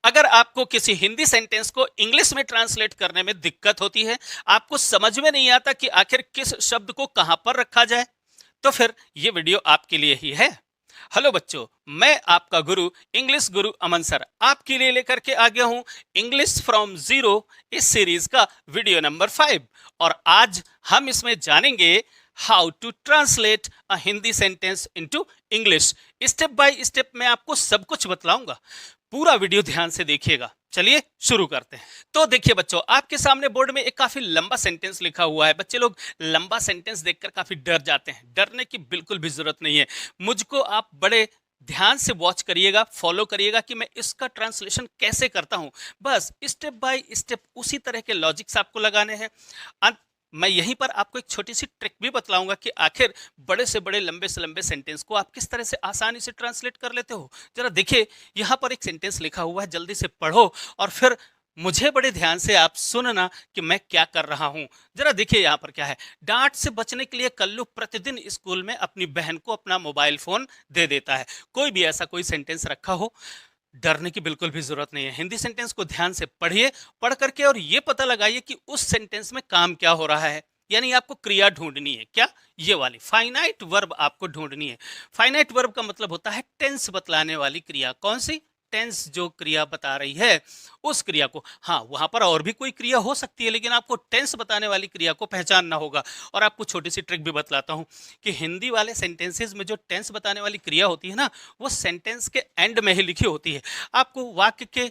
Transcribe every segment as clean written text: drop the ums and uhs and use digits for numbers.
अगर आपको किसी हिंदी सेंटेंस को इंग्लिश में ट्रांसलेट करने में दिक्कत होती है, आपको समझ में नहीं आता कि आखिर किस शब्द को कहां पर रखा जाए, तो फिर ये वीडियो आपके लिए ही है। हेलो बच्चों, मैं आपका गुरु इंग्लिश गुरु अमन सर आपके लिए लेकर के आ गया हूं इंग्लिश फ्रॉम जीरो इस सीरीज का वीडियो नंबर 5। और आज हम इसमें जानेंगे how to translate a Hindi sentence into English. Step by step मैं आपको सब कुछ बतलाऊंगा, पूरा वीडियो ध्यान से देखिएगा। चलिए शुरू करते हैं। तो देखिए बच्चों, आपके सामने बोर्ड में एक काफी लंबा सेंटेंस लिखा हुआ है। बच्चे लोग लंबा सेंटेंस देखकर काफी डर जाते हैं। डरने की बिल्कुल भी जरूरत नहीं है। मुझको आप बड़े ध्यान से वॉच करिएगा, फॉलो करिएगा कि मैं इसका ट्रांसलेशन कैसे करता हूं। बस स्टेप बाय स्टेप उसी तरह के लॉजिक्स आपको लगाने हैं। मैं यहीं पर आपको एक छोटी सी ट्रिक भी बतलाऊंगा कि आखिर बड़े से बड़े लंबे से लंबे सेंटेंस को आप किस तरह से आसानी से ट्रांसलेट कर लेते हो। जरा देखिए, यहाँ पर एक सेंटेंस लिखा हुआ है, जल्दी से पढ़ो और फिर मुझे बड़े ध्यान से आप सुनना कि मैं क्या कर रहा हूं। जरा देखिए यहाँ पर क्या है। डांट से बचने के लिए कल्लू प्रतिदिन स्कूल में अपनी बहन को अपना मोबाइल फोन दे देता है। कोई भी ऐसा कोई सेंटेंस रखा हो, डरने की बिल्कुल भी जरूरत नहीं है। हिंदी सेंटेंस को ध्यान से पढ़िए, पढ़ करके और ये पता लगाइए कि उस सेंटेंस में काम क्या हो रहा है। यानी आपको क्रिया ढूंढनी है। क्या? ये वाली फाइनाइट वर्ब आपको ढूंढनी है। फाइनाइट वर्ब का मतलब होता है टेंस बतलाने वाली क्रिया। कौन सी? टेंस जो क्रिया बता रही है उस क्रिया को। हाँ, वहां पर और भी कोई क्रिया हो सकती है, लेकिन आपको टेंस बताने वाली क्रिया को पहचानना होगा। और आपको छोटी सी ट्रिक भी बतलाता हूं कि हिंदी वाले सेंटेंसेस में जो टेंस बताने वाली क्रिया होती है ना, वो सेंटेंस के एंड में ही लिखी होती है। आपको वाक्य के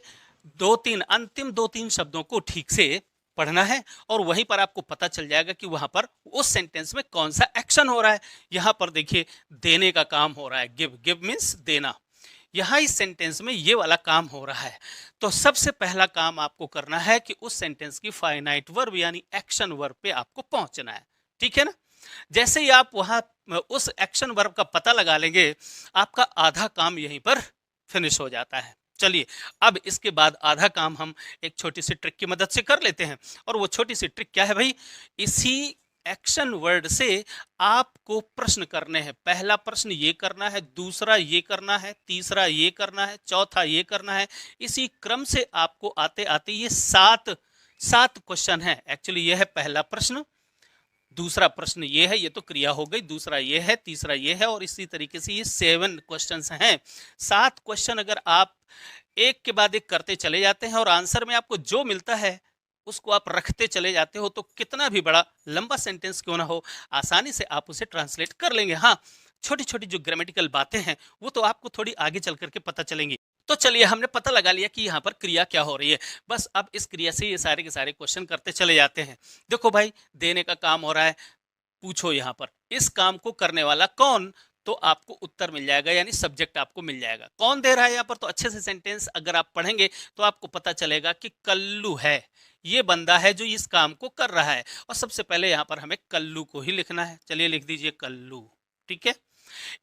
अंतिम दो तीन शब्दों को ठीक से पढ़ना है और वहीं पर आपको पता चल जाएगा कि वहां पर उस सेंटेंस में कौन सा एक्शन हो रहा है। यहां पर देखिए, देने का काम हो रहा है। गिव, गिव मीन्स देना। यहाँ इस सेंटेंस में ये वाला काम हो रहा है। तो सबसे पहला काम आपको करना है कि उस सेंटेंस की फाइनाइट वर्ब यानी एक्शन वर्ब पे आपको पहुंचना है। ठीक है ना? जैसे ही आप वहां उस एक्शन वर्ब का पता लगा लेंगे, आपका आधा काम यहीं पर फिनिश हो जाता है। चलिए, अब इसके बाद आधा काम हम एक छोटी सी ट्रिक की मदद से कर लेते हैं। और वो छोटी सी ट्रिक क्या है भाई? इसी एक्शन वर्ड से आपको प्रश्न करने हैं। पहला प्रश्न ये करना है, दूसरा ये करना है, तीसरा ये करना है, चौथा ये करना है। इसी क्रम से आपको आते आते ये सात क्वेश्चन है। एक्चुअली ये है पहला प्रश्न, दूसरा प्रश्न ये है, ये तो क्रिया हो गई, दूसरा ये है, तीसरा ये है, और इसी तरीके से ये 7 क्वेश्चंस हैं। 7 क्वेश्चन अगर आप एक के बाद एक करते चले जाते हैं और आंसर में आपको जो मिलता है उसको आप रखते चले जाते हो, तो कितना भी बड़ा लंबा सेंटेंस क्यों ना हो, आसानी से आप उसे ट्रांसलेट कर लेंगे। हाँ, छोटी छोटी जो ग्रामेटिकल बातें हैं वो तो आपको थोड़ी आगे चल करके पता चलेंगी। तो चलिए, हमने पता लगा लिया कि यहाँ पर क्रिया क्या हो रही है। बस अब इस क्रिया से ये सारे के सारे क्वेश्चन करते चले जाते हैं। देखो भाई, देने का काम हो रहा है। पूछो यहाँ पर इस काम को करने वाला कौन, तो आपको उत्तर मिल जाएगा, यानी सब्जेक्ट आपको मिल जाएगा। कौन दे रहा है यहाँ पर, तो अच्छे से सेंटेंस अगर आप पढ़ेंगे तो आपको पता चलेगा कि कल्लू है, ये बंदा है जो इस काम को कर रहा है। और सबसे पहले यहाँ पर हमें कल्लू को ही लिखना है। चलिए लिख दीजिए कल्लू। ठीक है।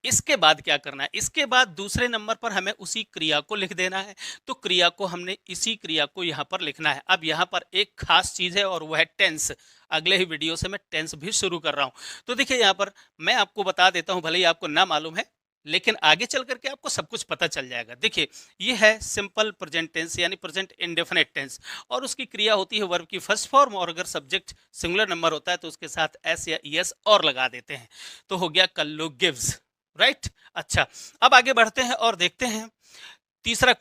इसके बाद क्या करना है? इसके बाद दूसरे नंबर पर हमें उसी क्रिया को लिख देना है। तो क्रिया को हमने इसी क्रिया को यहाँ पर लिखना है। अब यहाँ पर एक खास चीज है और वह है टेंस। अगले ही वीडियो से मैं टेंस भी शुरू कर रहा हूँ। तो देखिए, यहाँ पर मैं आपको बता देता हूँ, भले ही आपको ना मालूम है, लेकिन आगे चल करके आपको सब कुछ पता चल जाएगा। देखिए, ये है सिंपल प्रेजेंट टेंस यानी प्रेजेंट इंडेफिनिट टेंस, और उसकी क्रिया होती है वर्ब की फर्स्ट फॉर्म, और अगर सब्जेक्ट सिंगुलर नंबर होता है तो उसके साथ एस या ईएस और लगा देते हैं। तो हो गया कल्लू गिव्स। राइट। अच्छा, अब आगे बढ़ते हैं और देखते हैं दूसरा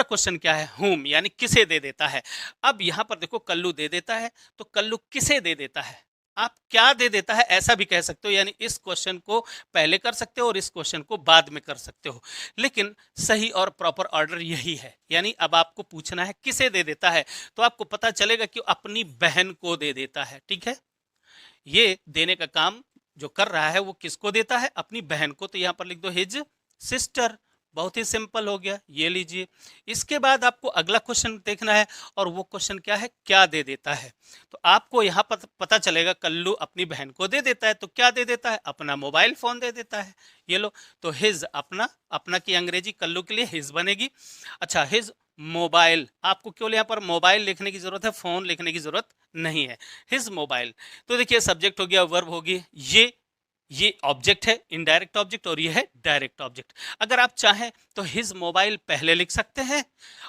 क्वेश्चन क्या है? हुम, यानी किसे दे देता है। अब यहां पर देखो, कल्लू दे देता है, तो कल्लू किसे दे देता है? आप क्या दे देता है ऐसा भी कह सकते हो, यानी इस क्वेश्चन को पहले कर सकते हो और इस क्वेश्चन को बाद में कर सकते हो, लेकिन सही और प्रॉपर ऑर्डर यही है। यानी अब आपको पूछना है किसे दे देता है, तो आपको पता चलेगा कि अपनी बहन को दे देता है। ठीक है। ये देने का काम जो कर रहा है वो किसको देता है? अपनी बहन को। तो यहां पर लिख दो हिज सिस्टर। बहुत ही सिंपल हो गया, ये लीजिए। इसके बाद आपको अगला क्वेश्चन देखना है, और वो क्वेश्चन क्या है? क्या दे देता है। तो आपको यहाँ पर पता चलेगा कल्लू अपनी बहन को दे देता है, तो क्या दे देता है? अपना मोबाइल फोन दे देता है। ये लो, तो हिज, अपना, अपना की अंग्रेजी कल्लू के लिए हिज बनेगी। अच्छा, हिज मोबाइल, आपको केवल यहाँ पर मोबाइल लिखने की जरूरत है, फोन लिखने की जरूरत नहीं है। His mobile. तो देखिए, सब्जेक्ट हो गया, वर्ब होगी ये, ये ऑब्जेक्ट है इनडायरेक्ट ऑब्जेक्ट और ये है डायरेक्ट ऑब्जेक्ट। अगर आप चाहें तो हिज मोबाइल पहले लिख सकते हैं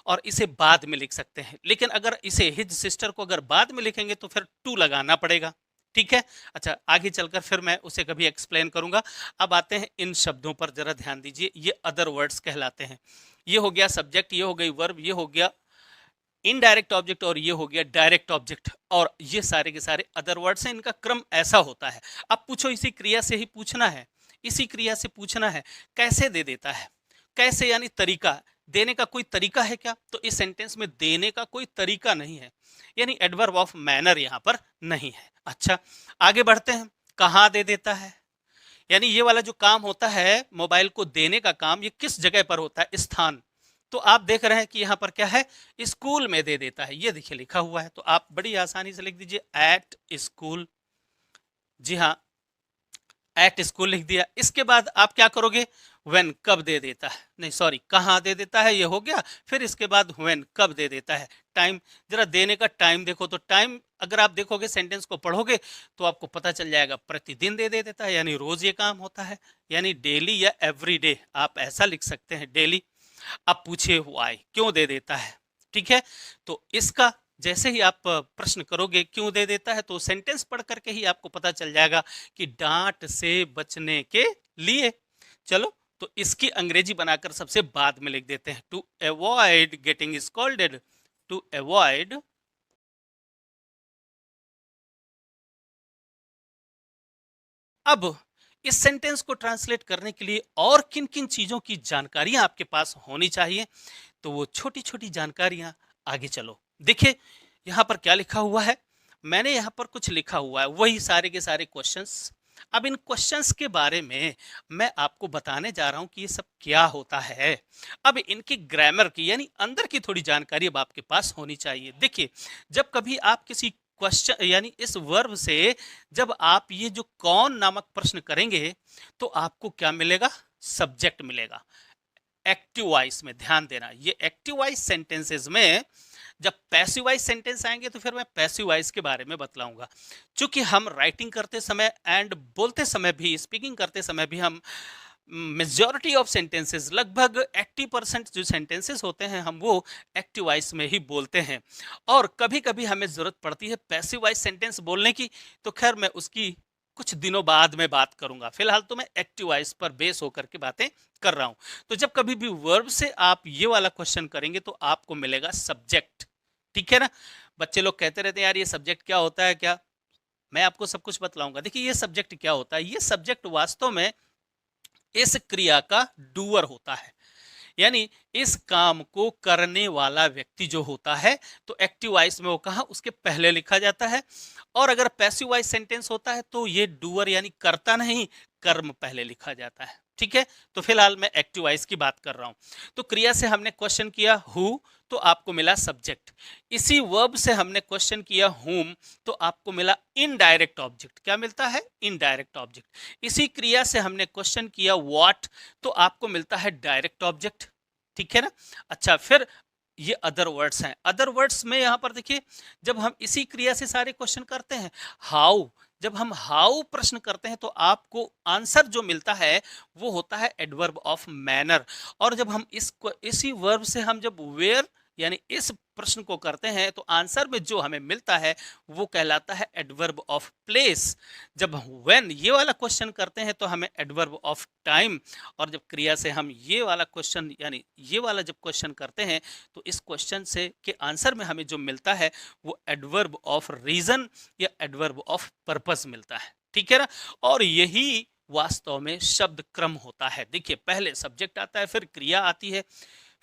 और इसे बाद में लिख सकते हैं, लेकिन अगर इसे हिज सिस्टर को अगर बाद में लिखेंगे तो फिर टू लगाना पड़ेगा। ठीक है, अच्छा आगे चलकर फिर मैं उसे कभी एक्सप्लेन करूंगा। अब आते हैं इन शब्दों पर, जरा ध्यान दीजिए, ये अदर वर्ड्स कहलाते हैं। ये हो गया सब्जेक्ट, ये हो गई वर्ब, ये हो गया इनडायरेक्ट ऑब्जेक्ट और ये हो गया डायरेक्ट ऑब्जेक्ट, और ये सारे के सारे अदर वर्ड्स हैं। इनका क्रम ऐसा होता है। अब पूछो, इसी क्रिया से ही पूछना है, इसी क्रिया से पूछना है कैसे दे देता है। कैसे यानी तरीका, देने का कोई तरीका है क्या? तो इस सेंटेंस में देने का कोई तरीका नहीं है, यानी एडवर्ब ऑफ मैनर यहां पर नहीं है। अच्छा आगे बढ़ते हैं, कहां दे देता है, यानी ये वाला जो काम होता है मोबाइल को देने का काम, ये किस जगह पर होता है, स्थान। तो आप देख रहे हैं कि यहाँ पर क्या है, स्कूल में दे देता है, ये देखिए लिखा हुआ है, तो आप बड़ी आसानी से लिख दीजिए एट स्कूल। जी हाँ, एट स्कूल लिख दिया। इसके बाद आप क्या करोगे, व्हेन कब दे देता है, नहीं सॉरी कहाँ दे देता है, ये हो गया। फिर इसके बाद व्हेन कब दे देता है, टाइम। जरा देने का टाइम देखो, तो टाइम अगर आप देखोगे सेंटेंस को पढ़ोगे तो आपको पता चल जाएगा प्रतिदिन दे देता है, यानी रोज ये काम होता है, यानी डेली या एवरी डे आप ऐसा लिख सकते हैं, डेली। अब पूछिए व्हाई, क्यों दे देता है। ठीक है, तो इसका जैसे ही आप प्रश्न करोगे क्यों दे देता है, तो सेंटेंस पढ़ करके ही आपको पता चल जाएगा कि डांट से बचने के लिए। चलो तो इसकी अंग्रेजी बनाकर सबसे बाद में लिख देते हैं, to avoid getting scolded, to avoid अब इस सेंटेंस को ट्रांसलेट करने के लिए और किन किन चीजों की जानकारियां आपके पास होनी चाहिए, तो वो छोटी छोटी जानकारियां आगे चलो देखिए। यहां पर क्या लिखा हुआ है, मैंने यहां पर कुछ लिखा हुआ है, वही सारे के सारे क्वेश्चंस। अब इन क्वेश्चंस के बारे में मैं आपको बताने जा रहा हूं कि ये सब क्या होता है। अब इनकी ग्रामर की यानी अंदर की थोड़ी जानकारी अब आपके पास होनी चाहिए। देखिए, जब कभी आप किसी क्वेश्चन यानी इस वर्ब से जब आप ये जो कौन नामक प्रश्न करेंगे तो आपको क्या मिलेगा, सब्जेक्ट मिलेगा। एक्टिव वॉइस में ध्यान देना, ये एक्टिव वॉइस सेंटेंसेस में जब पैसिव वॉइस सेंटेंस आएंगे तो फिर मैं पैसिव वॉइस के बारे में बतलाऊंगा। क्योंकि हम राइटिंग करते समय एंड बोलते समय भी, स्पीकिंग करते समय भी हम मेजॉरिटी ऑफ सेंटेंसेस, लगभग 80% जो सेंटेंसेस होते हैं हम वो एक्टिव वॉइस में ही बोलते हैं। और कभी कभी हमें जरूरत पड़ती है पैसिव वॉइस सेंटेंस बोलने की, तो खैर मैं उसकी कुछ दिनों बाद में बात करूंगा। फिलहाल तो मैं एक्टिव वॉइस पर बेस होकर के बातें कर रहा हूं। तो जब कभी भी वर्ब से आप ये वाला क्वेश्चन करेंगे तो आपको मिलेगा सब्जेक्ट। ठीक है ना, बच्चे लोग कहते रहते हैं यार ये सब्जेक्ट क्या होता है क्या, मैं आपको सब कुछ बतलाऊंगा। देखिए ये सब्जेक्ट क्या होता है, ये सब्जेक्ट वास्तव में इस क्रिया का डूअर होता है, यानी इस काम को करने वाला व्यक्ति जो होता है, तो एक्टिव वॉइस में वो कहा उसके पहले लिखा जाता है। और अगर पैसिव वॉइस सेंटेंस होता है तो ये डूअर यानी करता नहीं, कर्म पहले लिखा जाता है। ठीक है, तो फिलहाल मैं एक्टिव वॉइस की बात कर रहा हूं। तो क्रिया से हमने क्वेश्चन किया हु, तो आपको मिला सब्जेक्ट। इसी वर्ब से हमने क्वेश्चन किया हुम, तो आपको मिला इनडायरेक्ट ऑब्जेक्ट। क्या मिलता है, इनडायरेक्ट ऑब्जेक्ट। इसी क्रिया से हमने क्वेश्चन किया व्हाट, तो आपको मिलता है डायरेक्ट ऑब्जेक्ट। ठीक है ना, अच्छा फिर ये अदर वर्ड्स हैं। अदर वर्ड्स में यहां पर देखिए, जब हम इसी क्रिया से सारे क्वेश्चन करते हैं, हाउ, जब हम हाउ प्रश्न करते हैं तो आपको आंसर जो मिलता है वो होता है एडवर्ब ऑफ मैनर। और जब हम इसी वर्ब से हम जब वेयर यानी इस प्रश्न को करते हैं तो आंसर में जो हमें मिलता है वो कहलाता है एडवर्ब ऑफ प्लेस। जब व्हेन ये वाला क्वेश्चन करते हैं तो हमें एडवर्ब ऑफ टाइम। और जब क्रिया से हम ये वाला क्वेश्चन यानी ये वाला जब क्वेश्चन करते हैं तो इस क्वेश्चन से के आंसर में हमें जो मिलता है वो एडवर्ब ऑफ रीजन या एडवर्ब ऑफ पर्पस मिलता है। ठीक है ना, और यही वास्तव में शब्द क्रम होता है। देखिए पहले सब्जेक्ट आता है, फिर क्रिया आती है,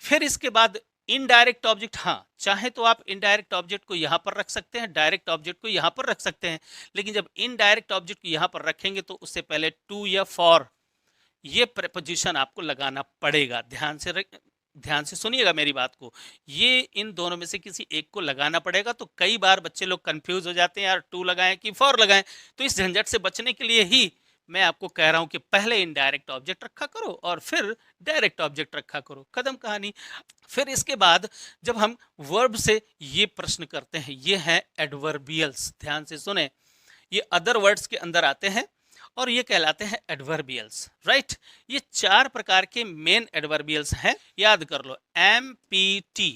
फिर इसके बाद इनडायरेक्ट ऑब्जेक्ट। हाँ, चाहे तो आप इनडायरेक्ट ऑब्जेक्ट को यहां पर रख सकते हैं, डायरेक्ट ऑब्जेक्ट को यहां पर रख सकते हैं, लेकिन जब इनडायरेक्ट ऑब्जेक्ट को यहां पर रखेंगे तो उससे पहले टू या फॉर ये प्रेपोजिशन आपको लगाना पड़ेगा। ध्यान से सुनिएगा मेरी बात को, ये इन दोनों में से किसी एक को लगाना पड़ेगा। तो कई बार बच्चे लोग कंफ्यूज हो जाते हैं यार टू लगाएं कि फॉर लगाएं, तो इस झंझट से बचने के लिए ही मैं आपको कह रहा हूं कि पहले इनडायरेक्ट ऑब्जेक्ट रखा करो और फिर डायरेक्ट ऑब्जेक्ट रखा करो, खत्म कहानी। फिर इसके बाद जब हम वर्ब से ये प्रश्न करते हैं, ये हैं एडवर्बियल्स। ध्यान से सुने, ये अदर वर्ड्स के अंदर आते हैं और ये कहलाते हैं एडवर्बियल्स, राइट। ये 4 प्रकार के मेन एडवर्बियल्स हैं, याद कर लो। M P T,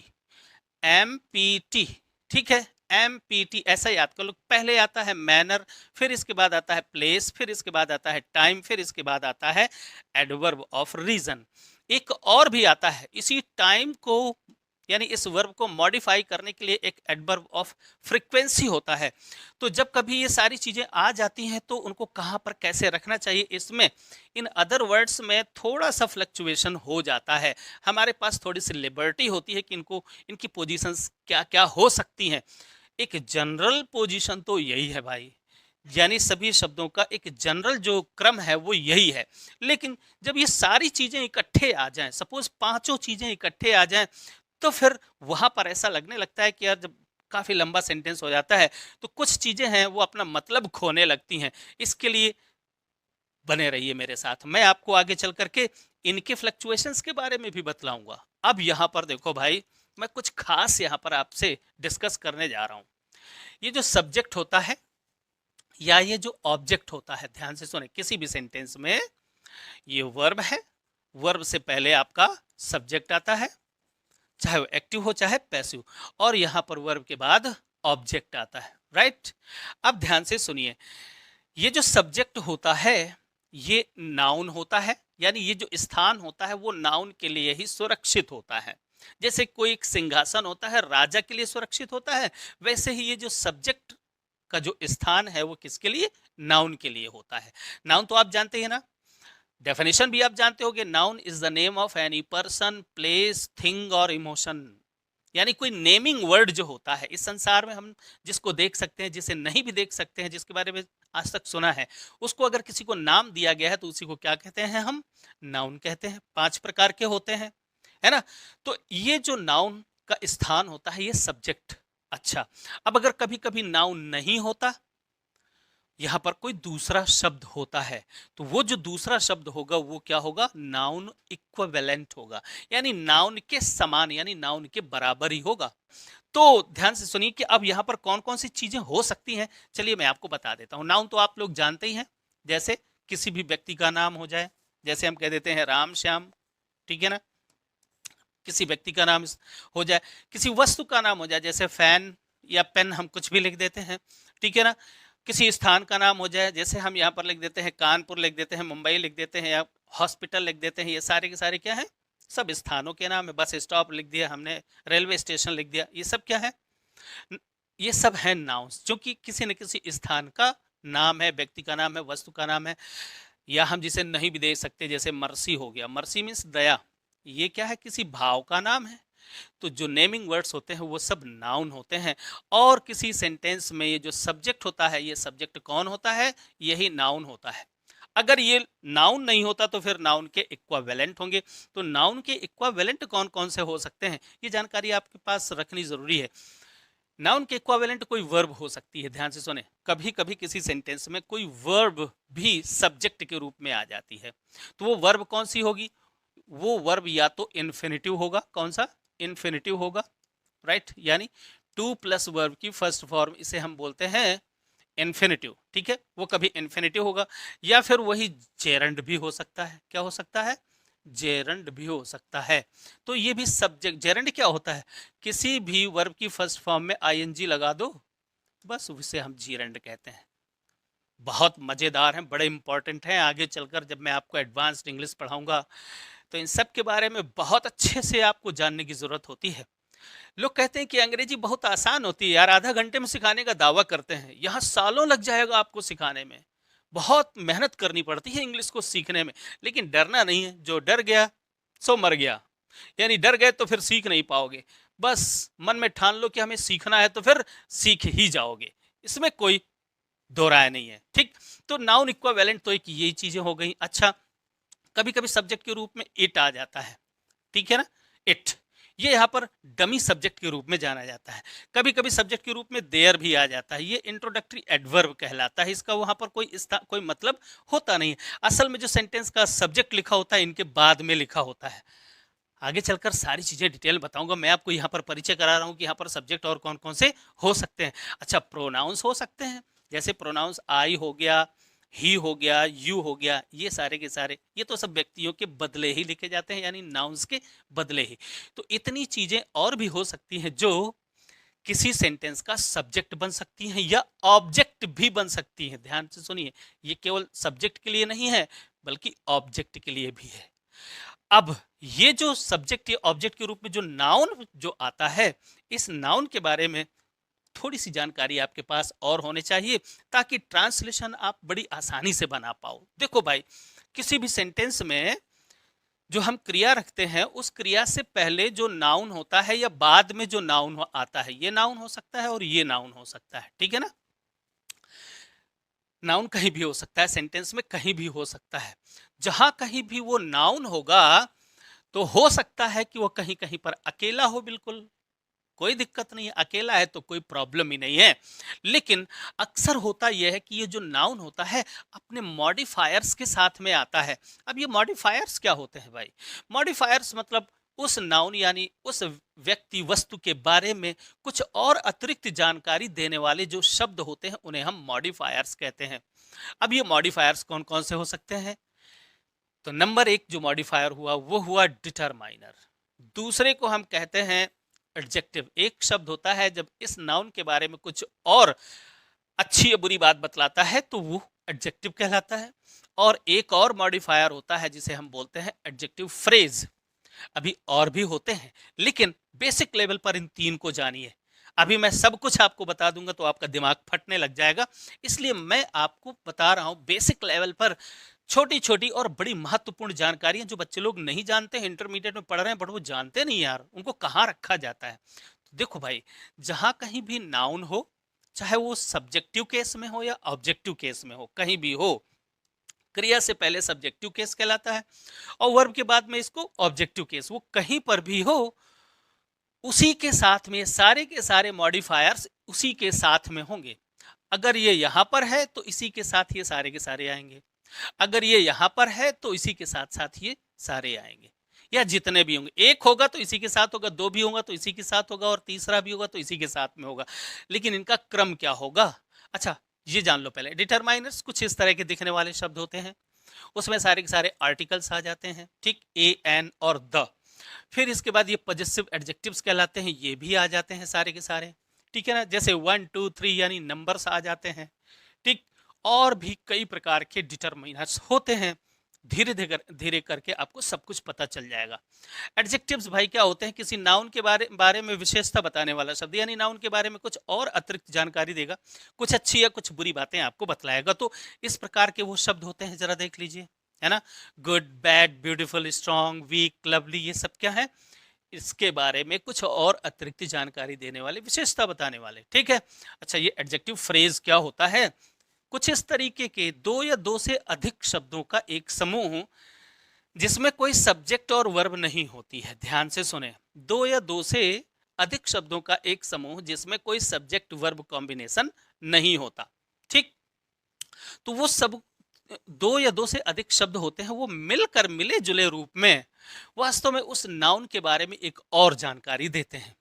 M P T, ठीक है। एम पी टी ऐसा याद कर लो। पहले आता है मैनर, फिर इसके बाद आता है प्लेस, फिर इसके बाद आता है टाइम, फिर इसके बाद आता है एडवर्ब ऑफ रीजन। एक और भी आता है इसी टाइम को, यानी इस वर्ब को मॉडिफाई करने के लिए एक एडवर्ब ऑफ फ्रीक्वेंसी होता है। तो जब कभी ये सारी चीजें आ जाती हैं तो उनको कहां पर कैसे रखना चाहिए, इसमें इन अदर वर्ड्स में थोड़ा सा फ्लक्चुएशन हो जाता है। हमारे पास थोड़ी सी लिबर्टी होती है कि इनको, इनकी पोजीशंस क्या क्या हो सकती हैं। एक जनरल पोजीशन तो यही है भाई, यानी सभी शब्दों का एक जनरल जो क्रम है वो यही है। लेकिन जब ये सारी चीजें इकट्ठे आ जाएं, सपोज पांचों चीजें इकट्ठे आ जाएं, तो फिर वहां पर ऐसा लगने लगता है कि यार जब काफी लंबा सेंटेंस हो जाता है तो कुछ चीजें हैं वो अपना मतलब खोने लगती हैं। इसके लिए बने रहिए मेरे साथ, मैं आपको आगे चल करके इनके फ्लक्चुएशंस के बारे में भी बतलाऊंगा। अब यहां पर देखो भाई, मैं कुछ खास यहां पर आपसे डिस्कस करने जा रहा हूं। ये जो सब्जेक्ट होता है या ये जो ऑब्जेक्ट होता है, ध्यान से सुने, किसी भी सेंटेंस में ये वर्ब है, वर्ब से पहले आपका सब्जेक्ट आता है, चाहे वो एक्टिव हो चाहे पैसिव, और यहां पर वर्ब के बाद ऑब्जेक्ट आता है, राइट। अब ध्यान से सुनिए, ये जो सब्जेक्ट होता है ये नाउन होता है, यानी ये जो स्थान होता है वो नाउन के लिए ही सुरक्षित होता है। जैसे कोई एक सिंहासन होता है राजा के लिए सुरक्षित होता है, वैसे ही ये जो सब्जेक्ट का जो स्थान है वो किसके लिए, नाउन के लिए होता है। नाउन तो आप जानते हैं ना, डेफिनेशन भी आप जानते होंगे, noun is the name of any person, place, thing और इमोशन। यानी कोई नेमिंग वर्ड जो होता है इस संसार में, हम जिसको देख सकते हैं, जिसे नहीं भी देख सकते हैं, जिसके बारे में आज तक सुना है, उसको अगर किसी को नाम दिया गया है तो उसी को क्या कहते हैं, हम नाउन कहते हैं। 5 प्रकार के होते हैं, है ना। तो ये जो नाउन का स्थान होता है ये सब्जेक्ट। अच्छा, अब अगर कभी कभी नाउन नहीं होता, यहां पर कोई दूसरा शब्द होता है, तो वो जो दूसरा शब्द होगा वो क्या होगा, नाउन इक्विवेलेंट होगा, यानी नाउन के समान, यानी नाउन के बराबर ही होगा। तो ध्यान से सुनिए कि अब यहां पर कौन कौन सी चीजें हो सकती हैं, चलिए मैं आपको बता देता हूं। नाउन तो आप लोग जानते ही हैं, जैसे किसी भी व्यक्ति का नाम हो जाए, जैसे हम कह देते हैं राम श्याम, ठीक है ना। किसी व्यक्ति का नाम हो जाए, किसी वस्तु का नाम हो जाए, जैसे फैन या पेन, हम कुछ भी लिख देते हैं, ठीक है ना। किसी स्थान का नाम हो जाए, जैसे हम यहाँ पर लिख देते हैं कानपुर, लिख देते हैं मुंबई, लिख देते हैं या हॉस्पिटल लिख देते हैं, ये सारे के सारे क्या है, सब स्थानों के नाम है। बस स्टॉप लिख दिया हमने, रेलवे स्टेशन लिख दिया, ये सब क्या है, ये सब है नाउन्स, जो कि किसी न किसी स्थान का नाम है, व्यक्ति का नाम है, वस्तु का नाम है। या हम जिसे नहीं भी दे सकते, जैसे मर्सी हो गया, मर्सी मीन्स दया, ये क्या है, किसी भाव का नाम है। तो जो नेमिंग वर्ड्स होते हैं वो सब नाउन होते हैं। और किसी सेंटेंस में ये जो सब्जेक्ट होता है, ये सब्जेक्ट कौन होता है, यही नाउन होता है। अगर ये नाउन नहीं होता तो फिर नाउन के इक्विवेलेंट होंगे। तो नाउन के इक्विवेलेंट कौन कौन से हो सकते हैं, ये जानकारी आपके पास रखनी जरूरी है। नाउन के इक्विवेलेंट कोई वर्ब हो सकती है, ध्यान से सुने, कभी कभी किसी सेंटेंस में कोई वर्ब भी सब्जेक्ट के रूप में आ जाती है। तो वो वर्ब कौन सी होगी, वो वर्ब या तो इन्फिनिटिव होगा, कौन सा, इन्फिनिटिव होगा, राइट। यानी 2+ वर्ब की फर्स्ट फॉर्म, इसे हम बोलते हैं इन्फिनिटिव, ठीक है, वो कभी इन्फिनिटिव होगा। या फिर वही जेरंड भी हो सकता है, क्या हो सकता है, जेरंड भी हो सकता है। तो ये भी सब्जेक्ट, जेरंड क्या होता है, किसी भी वर्ब की फर्स्ट फॉर्म में आईएनजी लगा दो, बस उसे हम जीरंड कहते हैं। बहुत मजेदार हैं, बड़े इंपॉर्टेंट हैं, आगे चलकर जब मैं आपको एडवांस्ड इंग्लिश पढ़ाऊंगा तो इन सब के बारे में बहुत अच्छे से आपको जानने की जरूरत होती है। लोग कहते हैं कि अंग्रेजी बहुत आसान होती है यार, आधा घंटे में सिखाने का दावा करते हैं, यहाँ सालों लग जाएगा आपको सिखाने में, बहुत मेहनत करनी पड़ती है इंग्लिश को सीखने में। लेकिन डरना नहीं है, जो डर गया सो मर गया, यानी डर गए तो फिर सीख नहीं पाओगे। बस मन में ठान लो कि हमें सीखना है तो फिर सीख ही जाओगे, इसमें कोई दो राय नहीं है, ठीक। तो नाउन इक्विवेलेंट तो एक यही चीजें हो गई। अच्छा, कभी कभी सब्जेक्ट के रूप में इट आ जाता है, ठीक है ना, इट, ये यहाँ पर डमी सब्जेक्ट के रूप में जाना जाता है। कभी कभी सब्जेक्ट के रूप में देयर भी आ जाता है, ये इंट्रोडक्टरी एडवर्ब कहलाता है, इसका वहां पर कोई मतलब होता नहीं है। असल में जो सेंटेंस का सब्जेक्ट लिखा होता है इनके बाद में लिखा होता है। आगे चलकर सारी चीजें डिटेल बताऊंगा, मैं आपको यहाँ पर परिचय करा रहा हूँ कि यहाँ पर सब्जेक्ट और कौन कौन से हो सकते हैं। अच्छा, प्रोनाउंस हो सकते हैं, जैसे प्रोनाउंस आई हो गया, ही हो गया, यू हो गया, ये सारे के सारे ये तो सब व्यक्तियों के बदले ही लिखे जाते हैं, यानी नाउन्स के बदले ही। तो इतनी चीजें और भी हो सकती हैं जो किसी सेंटेंस का सब्जेक्ट बन सकती हैं या ऑब्जेक्ट भी बन सकती हैं। ध्यान से सुनिए, ये केवल सब्जेक्ट के लिए नहीं है बल्कि ऑब्जेक्ट के लिए भी है। अब ये जो सब्जेक्ट या ऑब्जेक्ट के रूप में जो नाउन जो आता है, इस नाउन के बारे में थोड़ी सी जानकारी आपके पास और होने चाहिए ताकि ट्रांसलेशन आप बड़ी आसानी से बना पाओ। देखो भाई, किसी भी सेंटेंस में जो हम क्रिया रखते हैं उस क्रिया से पहले जो नाउन होता है या बाद में जो नाउन आता है, ये नाउन हो सकता है और ये नाउन हो सकता है, ठीक है ना। नाउन कहीं भी हो सकता है, सेंटेंस में कहीं भी हो सकता है। जहां कहीं भी वो नाउन होगा तो हो सकता है कि वो कहीं कहीं पर अकेला हो, बिल्कुल कोई दिक्कत नहीं है, अकेला है तो कोई प्रॉब्लम ही नहीं है। लेकिन अक्सर होता यह है कि ये जो नाउन होता है अपने मॉडिफायर्स के साथ में आता है। अब ये मॉडिफायर्स क्या होते हैं भाई? मॉडिफायर्स मतलब उस नाउन यानी उस व्यक्ति वस्तु के बारे में कुछ और अतिरिक्त जानकारी देने वाले जो शब्द होते हैं उन्हें हम मॉडिफायर्स कहते हैं। अब ये मॉडिफायर्स कौन कौन से हो सकते हैं? तो नंबर एक जो मॉडिफायर हुआ वो हुआ डिटरमाइनर। दूसरे को हम कहते हैं एडजेक्टिव। एक शब्द होता है जब इस नाउन के बारे में कुछ और अच्छी या बुरी बात बतलाता है तो वो एडजेक्टिव कहलाता है। और एक और मॉडिफायर होता है जिसे हम बोलते हैं एडजेक्टिव फ्रेज। अभी और भी होते हैं लेकिन बेसिक लेवल पर इन तीन को जानिए। अभी मैं सब कुछ आपको बता दूंगा तो आपका दिमाग फटने लग जाएगा, इसलिए मैं आपको बता रहा हूं बेसिक लेवल पर छोटी छोटी और बड़ी महत्वपूर्ण जानकारियां जो बच्चे लोग नहीं जानते हैं, इंटरमीडिएट में पढ़ रहे हैं बट वो जानते नहीं यार, उनको कहाँ रखा जाता है। तो देखो भाई, जहां कहीं भी नाउन हो, चाहे वो सब्जेक्टिव केस में हो या ऑब्जेक्टिव केस में हो, कहीं भी हो, क्रिया से पहले सब्जेक्टिव केस कहलाता है और वर्ब के बाद में इसको ऑब्जेक्टिव केस। वो कहीं पर भी हो उसी के साथ में सारे के सारे मॉडिफायर्स उसी के साथ में होंगे। अगर ये यहां पर है तो इसी के साथ ये सारे के सारे आएंगे, अगर ये यहां पर है तो इसी के साथ साथ ये सारे आएंगे, या जितने भी होंगे। एक होगा तो इसी के साथ होगा, दो भी होगा तो इसी के साथ होगा और तीसरा भी होगा तो इसी के साथ में होगा। लेकिन इनका क्रम क्या होगा? अच्छा ये जान लो पहले। डिटरमाइनर्स कुछ इस तरह के दिखने वाले शब्द होते हैं, उसमें सारे के सारे आर्टिकल्स आ जाते हैं, ठीक, ए एन और द। फिर इसके बाद ये पॉजेसिव एडजेक्टिव्स कहलाते हैं, ये भी आ जाते हैं सारे के सारे, ठीक है ना। जैसे 1 2 3 यानी नंबर्स आ जाते हैं, ठीक। और भी कई प्रकार के डिटरमिनर्स होते हैं। धीरे धीरे धीरे करके आपको सब कुछ पता चल जाएगा। एडजेक्टिव्स भाई क्या होते हैं? किसी नाउन के बारे में विशेषता बताने वाला शब्द, यानी नाउन के बारे में कुछ और अतिरिक्त जानकारी देगा, कुछ अच्छी या कुछ बुरी बातें आपको बतलाएगा। तो इस प्रकार के वो शब्द होते हैं, जरा देख लीजिए, है ना। Good, bad, beautiful, strong, weak, lovely, ये सब क्या है? इसके बारे में कुछ और अतिरिक्त जानकारी देने वाले, विशेषता बताने वाले, ठीक है। अच्छा ये एडजेक्टिव फ्रेज क्या होता है? कुछ इस तरीके के दो या दो से अधिक शब्दों का एक समूह जिसमें कोई सब्जेक्ट और वर्ब नहीं होती है। ध्यान से सुने, दो या दो से अधिक शब्दों का एक समूह जिसमें कोई सब्जेक्ट वर्ब कॉम्बिनेशन नहीं होता, ठीक। तो वो सब दो या दो से अधिक शब्द होते हैं, वो मिलकर मिले जुले रूप में वास्तव में उस नाउन के बारे में एक और जानकारी देते हैं,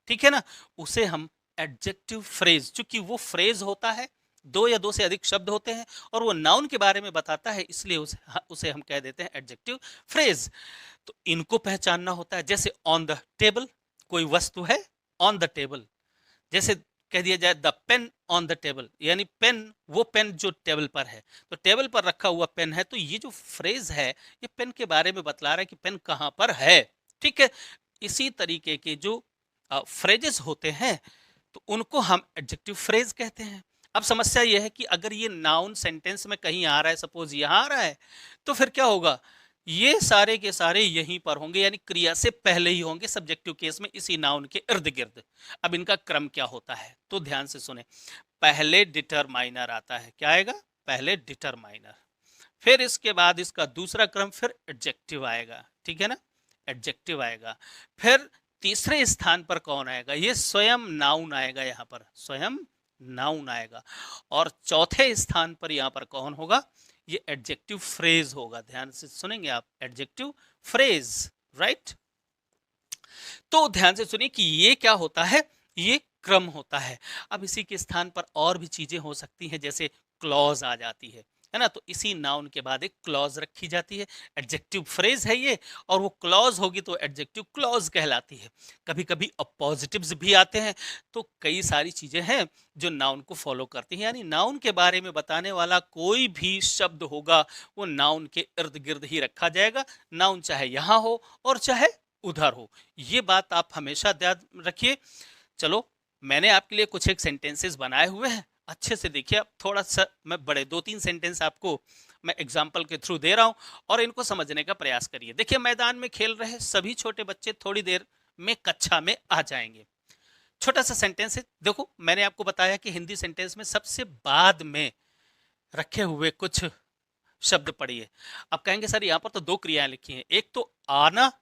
ठीक है ना। उसे हम एडजेक्टिव फ्रेज, चूंकि वो फ्रेज होता है, दो या दो से अधिक शब्द होते हैं और वो नाउन के बारे में बताता है, इसलिए उसे हम कह देते हैं एडजेक्टिव फ्रेज। तो इनको पहचानना होता है। जैसे ऑन द टेबल, कोई वस्तु है ऑन द टेबल, जैसे कह दिया जाए the pain on the table, यानी पेन, वो पेन जो टेबल पर है, तो टेबल पर रखा हुआ पेन है। तो ये जो फ्रेज है ये पेन के बारे में बतला रहा है कि पेन कहां पर है, ठीक है। इसी तरीके के जो फ्रेजेस होते हैं तो उनको हम एडजेक्टिव फ्रेज कहते हैं। अब समस्या यह है कि अगर ये नाउन सेंटेंस में कहीं आ रहा है, सपोज यहां आ रहा है, तो फिर क्या होगा? ये सारे के सारे यहीं पर होंगे, यानी क्रिया से पहले ही होंगे सब्जेक्टिव केस में, इसी नाउन के इर्द गिर्द। अब इनका क्रम क्या होता है तो ध्यान से सुने। पहले डिटरमाइनर आता है, क्या आएगा? पहले डिटरमाइनर, फिर इसके बाद इसका दूसरा क्रम, फिर एडजेक्टिव आएगा, ठीक है ना, एडजेक्टिव आएगा। फिर तीसरे स्थान पर कौन आएगा? ये स्वयं नाउन आएगा, यहां पर स्वयं नाउन आएगा। और चौथे स्थान पर यहां पर कौन होगा? ये एडजेक्टिव फ्रेज होगा। ध्यान से सुनेंगे आप, एडजेक्टिव फ्रेज, राइट। तो ध्यान से सुनिए कि ये क्या होता है, ये क्रम होता है। अब इसी के स्थान पर और भी चीजें हो सकती हैं, जैसे क्लॉज आ जाती है, है ना। तो इसी नाउन के बाद एक क्लॉज रखी जाती है, एडजेक्टिव फ्रेज है ये, और वो क्लॉज होगी तो एडजेक्टिव क्लॉज कहलाती है। कभी कभी अपोजिटिव्स भी आते हैं। तो कई सारी चीजें हैं जो नाउन को फॉलो करती हैं, यानी नाउन के बारे में बताने वाला कोई भी शब्द होगा वो नाउन के इर्द गिर्द ही रखा जाएगा। नाउन चाहे यहाँ हो और चाहे उधर हो, ये बात आप हमेशा ध्यान रखिए। चलो, मैंने आपके लिए कुछ एक सेंटेंसेस बनाए हुए हैं, अच्छे से देखिए। अब थोड़ा सा मैं बड़े 2-3 सेंटेंस आपको मैं एग्जाम्पल के थ्रू दे रहा हूं और इनको समझने का प्रयास करिए। देखिए, मैदान में खेल रहे सभी छोटे बच्चे थोड़ी देर में कक्षा में आ जाएंगे। छोटा सा सेंटेंस है। देखो, मैंने आपको बताया कि हिंदी सेंटेंस में सबसे बाद में रखे हुए कुछ शब्द पढ़िए। अब कहेंगे सर यहाँ पर तो 2 क्रियाएं लिखी हैं, एक तो आना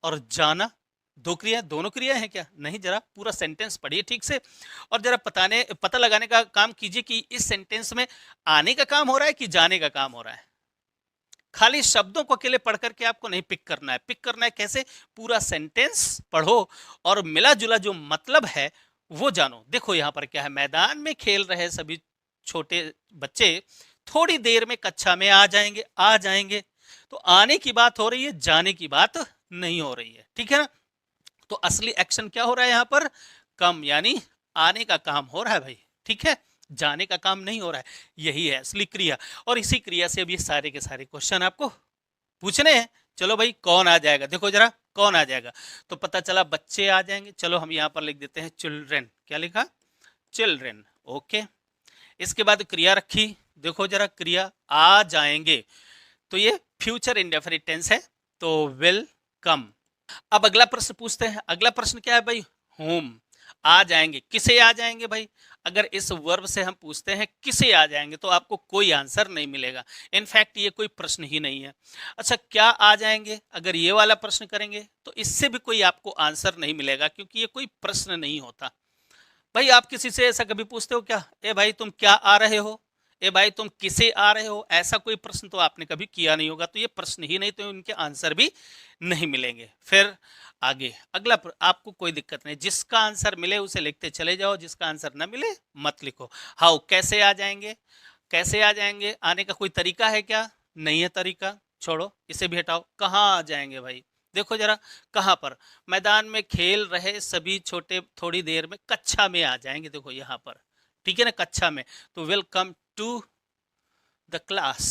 और जाना। 2 क्रिया, दोनों क्रियाएं हैं क्या? नहीं, जरा पूरा सेंटेंस पढ़िए ठीक से और जरा पता लगाने का काम कीजिए कि इस सेंटेंस में आने का काम हो रहा है कि जाने का काम हो रहा है। खाली शब्दों को अकेले पढ़ करके आपको नहीं पिक करना है। पिक करना है कैसे? पूरा सेंटेंस पढ़ो और मिला जुला जो मतलब है वो जानो। देखो यहाँ पर क्या है, मैदान में खेल रहे सभी छोटे बच्चे थोड़ी देर में कक्षा में आ जाएंगे। आ जाएंगे तो आने की बात हो रही है, जाने की बात नहीं हो रही है, ठीक है ना। तो असली एक्शन क्या हो रहा है यहाँ पर? कम, यानी आने का काम हो रहा है भाई, ठीक है, जाने का काम नहीं हो रहा है। यही है असली क्रिया और इसी क्रिया से अब ये सारे के सारे क्वेश्चन आपको पूछने हैं। चलो भाई, कौन आ जाएगा? देखो जरा, कौन आ जाएगा? तो पता चला बच्चे आ जाएंगे। चलो हम यहाँ पर लिख देते हैं चिल्ड्रेन। क्या लिखा? चिल्ड्रेन। ओके, इसके बाद क्रिया रखी। देखो जरा, क्रिया आ जाएंगे तो ये फ्यूचर इंडेफिनिट टेंस है, तो विल कम। अब अगला प्रश्न पूछते हैं। अगला प्रश्न क्या है भाई? होम। आ जाएंगे, किसे आ जाएंगे भाई? अगर इस वर्ब से हम पूछते हैं किसे आ जाएंगे तो आपको कोई आंसर नहीं मिलेगा। इनफैक्ट ये कोई प्रश्न ही नहीं है। अच्छा, क्या आ जाएंगे? अगर ये वाला प्रश्न करेंगे तो इससे भी कोई आपको आंसर नहीं मिलेगा, क्योंकि ये कोई प्रश्न नहीं होता। भाई, आप किसी से ऐसा कभी पूछते हो क्या? ए भाई तुम क्या आ रहे हो? ए भाई तुम किसे आ रहे हो? ऐसा कोई प्रश्न तो आपने कभी किया नहीं होगा, तो ये प्रश्न ही नहीं, तो इनके आंसर भी नहीं मिलेंगे। फिर आगे अगला आपको कोई दिक्कत नहीं, जिसका आंसर मिले उसे लिखते चले जाओ, जिसका आंसर ना मिले मत लिखो। हाउ, कैसे आ जाएंगे? कैसे आ जाएंगे? आने का कोई तरीका है क्या? नहीं है तरीका, छोड़ो, इसे भी हटाओ। कहाँ आ जाएंगे भाई? देखो जरा, कहाँ पर? मैदान में खेल रहे सभी छोटे थोड़ी देर में कक्षा में आ जाएंगे। देखो यहाँ पर, ठीक है ना, कक्षा में। तो will come to the class.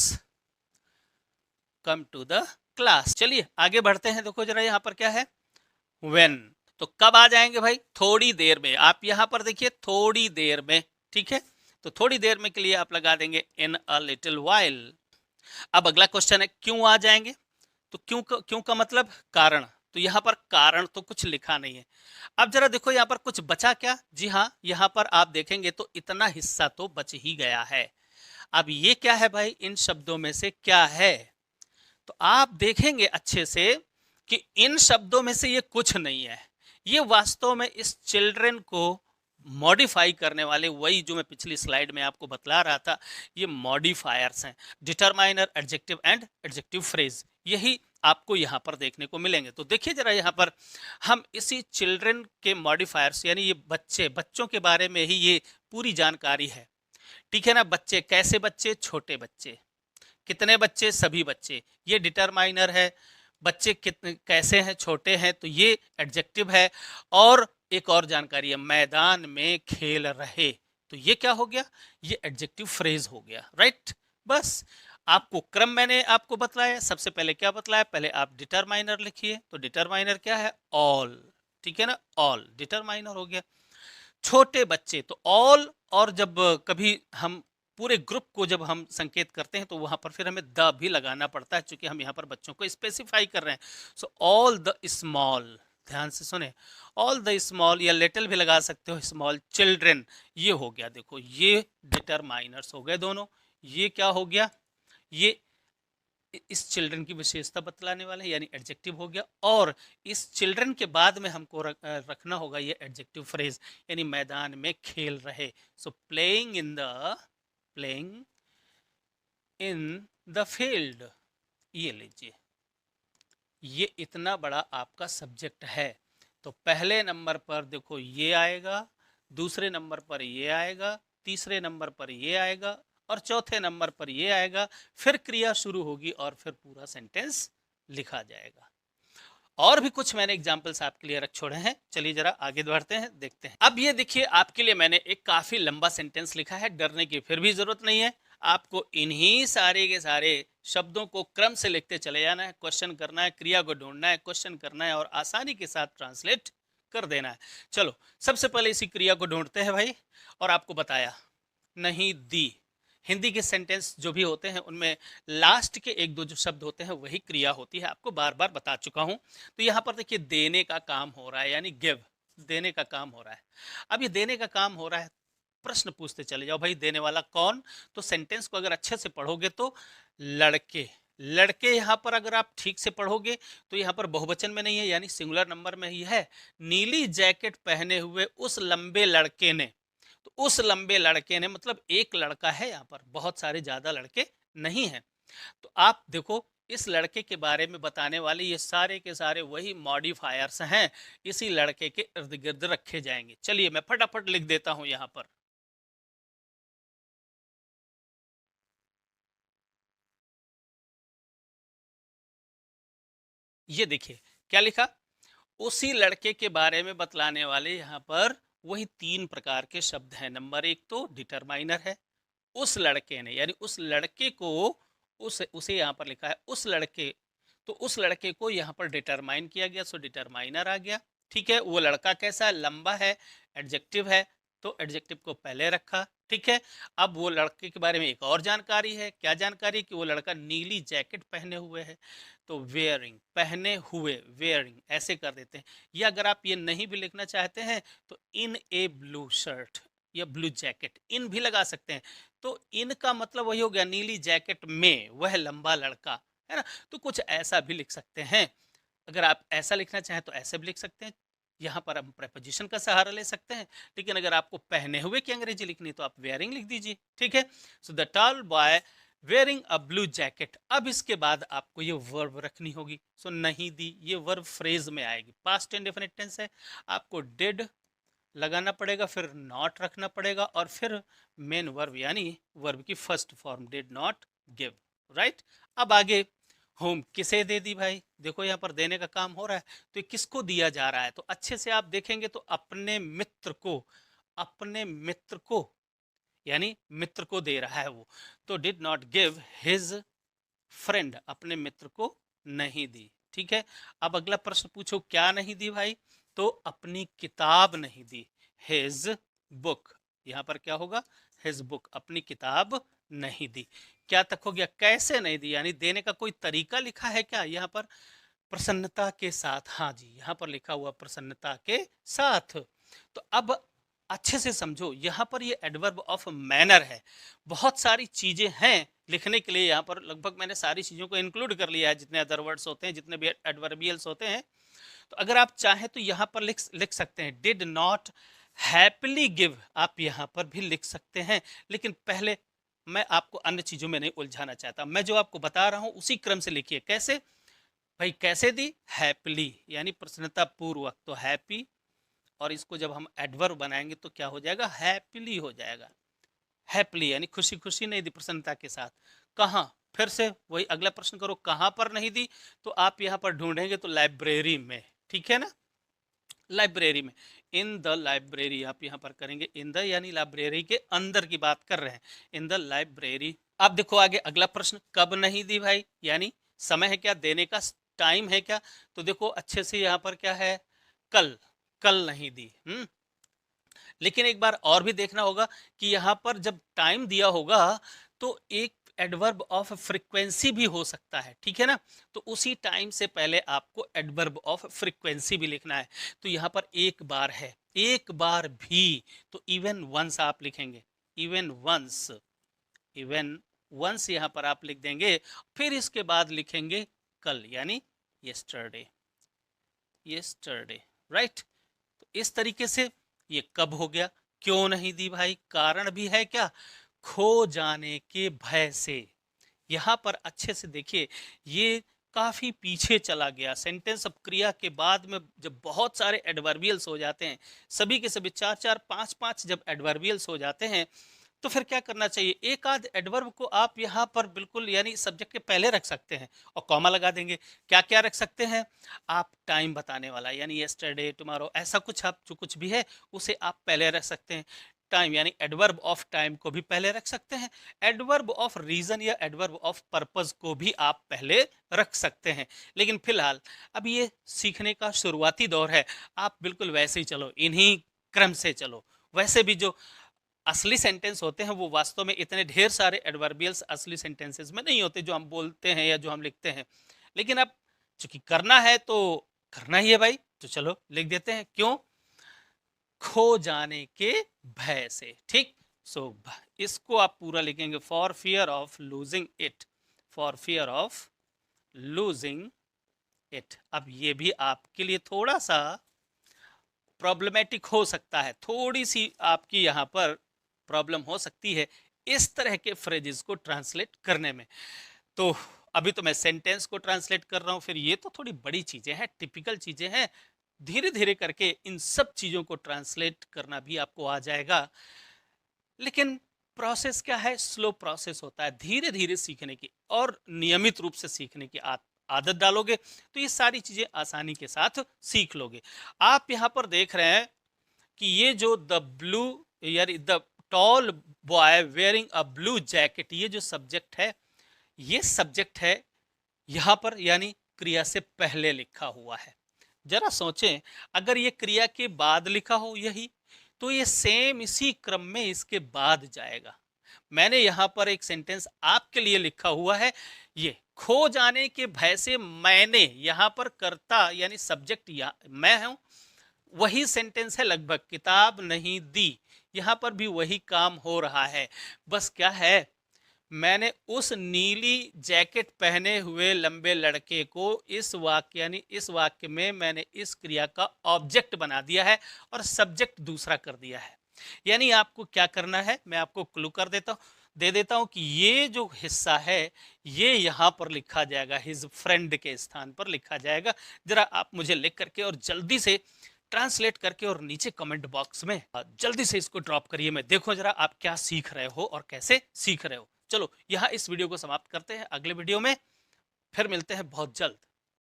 Come to the class. चलिए आगे बढ़ते हैं। देखो जरा यहाँ पर क्या है? व्हेन। तो कब आ जाएंगे भाई? थोड़ी देर में। आप यहाँ पर देखिए, थोड़ी देर में, ठीक है। तो थोड़ी देर में के लिए आप लगा देंगे इन अ लिटिल व्हाइल। अब अगला क्वेश्चन है, क्यों आ जाएंगे? तो क्यों का मतलब कारण। तो यहाँ पर कारण तो कुछ लिखा नहीं है। अब जरा देखो यहाँ पर कुछ बचा क्या? जी हाँ, यहाँ पर आप देखेंगे तो इतना हिस्सा तो बच ही गया है। अब ये क्या है भाई? इन शब्दों में से क्या है? तो आप देखेंगे अच्छे से कि इन शब्दों में से ये कुछ नहीं है। ये वास्तव में इस चिल्ड्रन को मॉडिफाई करने वाले, वही जो मैं पिछली स्लाइड में आपको बतला रहा था, ये मॉडिफायर्स हैं। Determiner, adjective and adjective phrase, यही आपको यहाँ पर देखने को मिलेंगे। तो देखिए जरा यहाँ पर, हम इसी चिल्ड्रन के मॉडिफायर्स यानी ये बच्चों के बारे में ही ये पूरी जानकारी है, ठीक है ना। बच्चे, कैसे बच्चे? छोटे बच्चे। कितने बच्चे? सभी बच्चे। ये डिटरमाइनर है। बच्चे कितने, कैसे हैं? छोटे हैं, तो ये एडजेक्टिव है। और एक और जानकारी है, मैदान में खेल रहे, तो ये क्या हो गया? ये एडजेक्टिव फ्रेज हो गया, राइट। बस आपको क्रम मैंने आपको बतलाया। सबसे पहले क्या बतलाया? पहले आप डिटरमाइनर लिखिए। तो डिटरमाइनर क्या है? ऑल, ठीक है ना, ऑल डिटरमाइनर हो गया। छोटे बच्चे, तो ऑल, और जब कभी हम पूरे ग्रुप को जब हम संकेत करते हैं तो वहां पर फिर हमें द भी लगाना पड़ता है, क्योंकि हम यहाँ पर बच्चों को स्पेसिफाई कर रहे हैं। सो ऑल द स्मॉल, ध्यान से सुने, ऑल द स्मॉल, या लिटिल भी लगा सकते हो, स्मॉल चिल्ड्रन, ये हो गया। देखो ये डिटरमाइनर्स हो गए दोनों। ये क्या हो गया? ये इस चिल्ड्रन की विशेषता बतलाने वाला है, यानी एडजेक्टिव हो गया। और इस चिल्ड्रन के बाद में हमको रखना होगा ये एडजेक्टिव फ्रेज, यानी मैदान में खेल रहे। सो प्लेइंग इन द फील्ड, ये लीजिए, ये इतना बड़ा आपका सब्जेक्ट है। तो पहले नंबर पर देखो ये आएगा, दूसरे नंबर पर ये आएगा, तीसरे नंबर पर ये आएगा, और चौथे नंबर पर ये आएगा, फिर क्रिया शुरू होगी और फिर पूरा सेंटेंस लिखा जाएगा। और भी कुछ मैंने एग्जाम्पल्स आपके लिए रख छोड़े हैं, चलिए जरा आगे बढ़ते हैं, देखते हैं। अब ये देखिए, आपके लिए मैंने एक काफी लंबा सेंटेंस लिखा है, डरने की फिर भी जरूरत नहीं है। आपको इन्हीं सारे के सारे शब्दों को क्रम से लिखते चले जाना है, क्वेश्चन करना है, क्रिया को ढूंढना है, क्वेश्चन करना है और आसानी के साथ ट्रांसलेट कर देना है। चलो सबसे पहले इसी क्रिया को ढूंढते हैं भाई। और आपको बताया, नहीं दी, हिंदी के सेंटेंस जो भी होते हैं उनमें लास्ट के एक दो जो शब्द होते हैं वही क्रिया होती है, आपको बार बार बता चुका हूं। तो यहाँ पर देखिए, देने का काम हो रहा है, यानी गिव, देने का काम हो रहा है। अब ये देने का काम हो रहा है, प्रश्न पूछते चले जाओ भाई, देने वाला कौन? तो सेंटेंस को अगर अच्छे से पढ़ोगे तो लड़के, लड़के यहाँ पर अगर आप ठीक से पढ़ोगे तो यहाँ पर बहुवचन में नहीं है, यानी सिंगुलर नंबर में ही है। नीली जैकेट पहने हुए उस लंबे लड़के ने, तो उस लंबे लड़के ने मतलब एक लड़का है, यहाँ पर बहुत सारे ज्यादा लड़के नहीं हैं। तो आप देखो, इस लड़के के बारे में बताने वाले ये सारे के सारे वही मॉडिफायर्स हैं, इसी लड़के के इर्द गिर्द रखे जाएंगे। चलिए मैं फटाफट लिख देता हूं यहां पर। ये देखिए क्या लिखा, उसी लड़के के बारे में बतलाने वाले यहाँ पर वही तीन प्रकार के शब्द हैं। नंबर एक तो डिटरमाइनर है, उस लड़के ने, यानी उस लड़के को, उसे यहाँ पर लिखा है उस लड़के, तो उस लड़के को यहाँ पर डिटरमाइन किया गया, सो डिटरमाइनर आ गया। ठीक है, वो लड़का कैसा है? लंबा है, एडजेक्टिव है, तो एडजेक्टिव को पहले रखा। ठीक है, अब वो लड़के के बारे में एक और जानकारी है, क्या जानकारी? कि वो लड़का नीली जैकेट पहने हुए है, तो वेयरिंग, पहने हुए, वेयरिंग ऐसे कर देते हैं। या अगर आप ये नहीं भी लिखना चाहते हैं तो इन ए ब्लू शर्ट या ब्लू जैकेट, इन भी लगा सकते हैं। तो इन का मतलब वही हो गया, नीली जैकेट में वह लंबा लड़का है ना। तो कुछ ऐसा भी लिख सकते हैं, अगर आप ऐसा लिखना चाहें तो ऐसे भी लिख सकते हैं। यहाँ पर हम प्रेपोजिशन का सहारा ले सकते हैं, लेकिन अगर आपको पहने हुए की अंग्रेजी लिखनी तो आप वेयरिंग लिख दीजिए। ठीक है, so the tall boy wearing a blue jacket. अब इसके बाद आपको ये वर्ब रखनी होगी। सो नहीं दी, ये वर्ब फ्रेज में आएगी, पास्ट इंडेफिनिट टेंस है। आपको डिड लगाना पड़ेगा, फिर नॉट रखना पड़ेगा और फिर मेन वर्ब, यानी वर्ब की first form, did not give. Right, अब आगे होम किसे दे दी भाई? देखो यहाँ पर देने का काम हो रहा है, तो ये किसको दिया जा रहा है? तो अच्छे से आप देखेंगे तो अपने मित्र को, अपने मित्र को, यानी मित्र को दे रहा है वो। तो did not give his friend, अपने मित्र को नहीं दी। ठीक है, अब अगला प्रश्न पूछो, क्या नहीं दी भाई? तो अपनी किताब नहीं दी, हिज बुक। यहां पर क्या होगा? हिज बुक, अपनी किताब नहीं दी। क्या तक हो गया? कैसे नहीं दी, यानी देने का कोई तरीका लिखा है क्या यहाँ पर? प्रसन्नता के साथ, हाँ जी, यहाँ पर लिखा हुआ प्रसन्नता के साथ। तो अब अच्छे से समझो, यहाँ पर ये एडवर्ब ऑफ मैनर है। बहुत सारी चीजें हैं लिखने के लिए, यहाँ पर लगभग मैंने सारी चीजों को इंक्लूड कर लिया है, जितने अदर वर्ड्स होते हैं, जितने भी एडवर्बियल्स होते हैं। तो अगर आप चाहें तो यहाँ पर लिख सकते हैं डिड नॉट हैप्पीली गिव, आप यहाँ पर भी लिख सकते हैं। लेकिन पहले मैं आपको अन्य चीजों में नहीं उलझाना चाहता, मैं जो आपको बता रहा हूं उसी क्रम से लिखिए। कैसे भाई? कैसे दी? हैप्पीली, यानी प्रसन्नता पूर्वक, तो हैप्पी, और इसको जब हम एडवर्ब बनाएंगे तो क्या हो जाएगा? हैप्पीली हो जाएगा। हैप्पीली यानी खुशी खुशी नहीं दी, प्रसन्नता के साथ। कहाँ? फिर से वही अगला प्रश्न करो, कहाँ पर नहीं दी? तो आप यहाँ पर ढूंढेंगे तो लाइब्रेरी में। ठीक है ना, लाइब्रेरी में, इन द लाइब्रेरी आप यहाँ पर करेंगे, इन द यानी लाइब्रेरी के अंदर की बात कर रहे हैं, इन द लाइब्रेरी। अब देखो आगे अगला प्रश्न, कब नहीं दी भाई? यानी समय है क्या, देने का टाइम है क्या? तो देखो अच्छे से यहाँ पर क्या है, कल, कल नहीं दी। लेकिन एक बार और भी देखना होगा कि यहाँ पर जब टाइम दिया होगा तो एक एडवर्ब ऑफ फ्रीक्वेंसी भी हो सकता है। ठीक है ना, तो उसी टाइम से पहले आपको एडवर्ब ऑफ फ्रीक्वेंसी भी लिखना है। तो यहाँ पर एक बार है, एक बार भी, तो इवन वंस आप लिखेंगे, इवन वंस, इवन वंस यहाँ पर आप लिख देंगे। फिर इसके बाद लिखेंगे कल, यानी यस्टरडे, यस्टरडे। राइट, तो इस तरीके से ये कब हो गया। क्यों नहीं दी भाई? कारण भी है क्या? खो जाने के भय से। यहां पर अच्छे से देखिए, ये काफी पीछे चला गया सेंटेंस। अब क्रिया के बाद में जब बहुत सारे एडवर्बियल्स हो जाते हैं, सभी के सभी चार चार पांच पांच जब एडवर्बियल्स हो जाते हैं, तो फिर क्या करना चाहिए, एक आध एडवर्ब को आप यहाँ पर बिल्कुल यानी सब्जेक्ट के पहले रख सकते हैं और कॉमा लगा देंगे। क्या क्या रख सकते हैं आप, टाइम बताने वाला यानी यस्टरडे, टुमारो, ऐसा कुछ आप जो कुछ भी है उसे आप पहले रख सकते हैं। टाइम यानी एडवर्ब ऑफ टाइम को भी पहले रख सकते हैं। एडवर्ब ऑफ रीजन या एडवर्ब ऑफ पर्पस को भी आप पहले रख सकते हैं। लेकिन फिलहाल अब ये सीखने का शुरुआती दौर है, आप बिल्कुल वैसे ही चलो, इन्हीं क्रम से चलो। वैसे भी जो असली सेंटेंस होते हैं वो वास्तव में इतने ढेर सारे एडवर्बियल्स असली सेंटेंसेस में नहीं होते जो हम बोलते हैं या जो हम लिखते हैं। लेकिन अब चूंकि करना है तो करना ही है भाई, तो चलो लिख देते हैं। क्यों? खो जाने के भय से। ठीक, सो इसको आप पूरा लिखेंगे, for fear of losing it, for fear of losing it. अब ये भी आपके लिए थोड़ा सा प्रॉब्लमेटिक हो सकता है, थोड़ी सी आपकी यहां पर प्रॉब्लम हो सकती है इस तरह के फ्रेजेस को ट्रांसलेट करने में। तो अभी तो मैं सेंटेंस को ट्रांसलेट कर रहा हूं, फिर ये तो थोड़ी बड़ी चीजें हैं, टिपिकल चीजें हैं। धीरे धीरे करके इन सब चीजों को ट्रांसलेट करना भी आपको आ जाएगा। लेकिन प्रोसेस क्या है, स्लो प्रोसेस होता है, धीरे धीरे सीखने की और नियमित रूप से सीखने की आदत डालोगे तो ये सारी चीजें आसानी के साथ सीख लोगे। आप यहां पर देख रहे हैं कि ये जो द ब्लू यार the tall boy wearing a blue jacket, ये जो सब्जेक्ट है, ये सब्जेक्ट है यहां पर यानी क्रिया से पहले लिखा हुआ है। जरा सोचें, अगर ये क्रिया के बाद लिखा हो यही, तो ये सेम इसी क्रम में इसके बाद जाएगा। मैंने यहां पर एक सेंटेंस आपके लिए लिखा हुआ है, ये खो जाने के भय से मैंने, यहां पर कर्ता यानी सब्जेक्ट या मैं हूं, वही सेंटेंस है लगभग, किताब नहीं दी, यहां पर भी वही काम हो रहा है। बस क्या है, मैंने उस नीली जैकेट पहने हुए लंबे लड़के को इस वाक्य यानी इस वाक्य में मैंने इस क्रिया का ऑब्जेक्ट बना दिया है और सब्जेक्ट दूसरा कर दिया है। यानी आपको क्या करना है, मैं आपको क्लू कर देता हूं, दे देता हूं कि ये जो हिस्सा है ये यहां पर लिखा जाएगा, हिज फ्रेंड के स्थान पर लिखा जाएगा। जरा आप मुझे लिख करके और जल्दी से ट्रांसलेट करके और नीचे कमेंट बॉक्स में जल्दी से इसको ड्रॉप करिए, मैं देखो जरा आप क्या सीख रहे हो और कैसे सीख रहे हो। चलो यहां इस वीडियो को समाप्त करते हैं, अगले वीडियो में फिर मिलते हैं बहुत जल्द।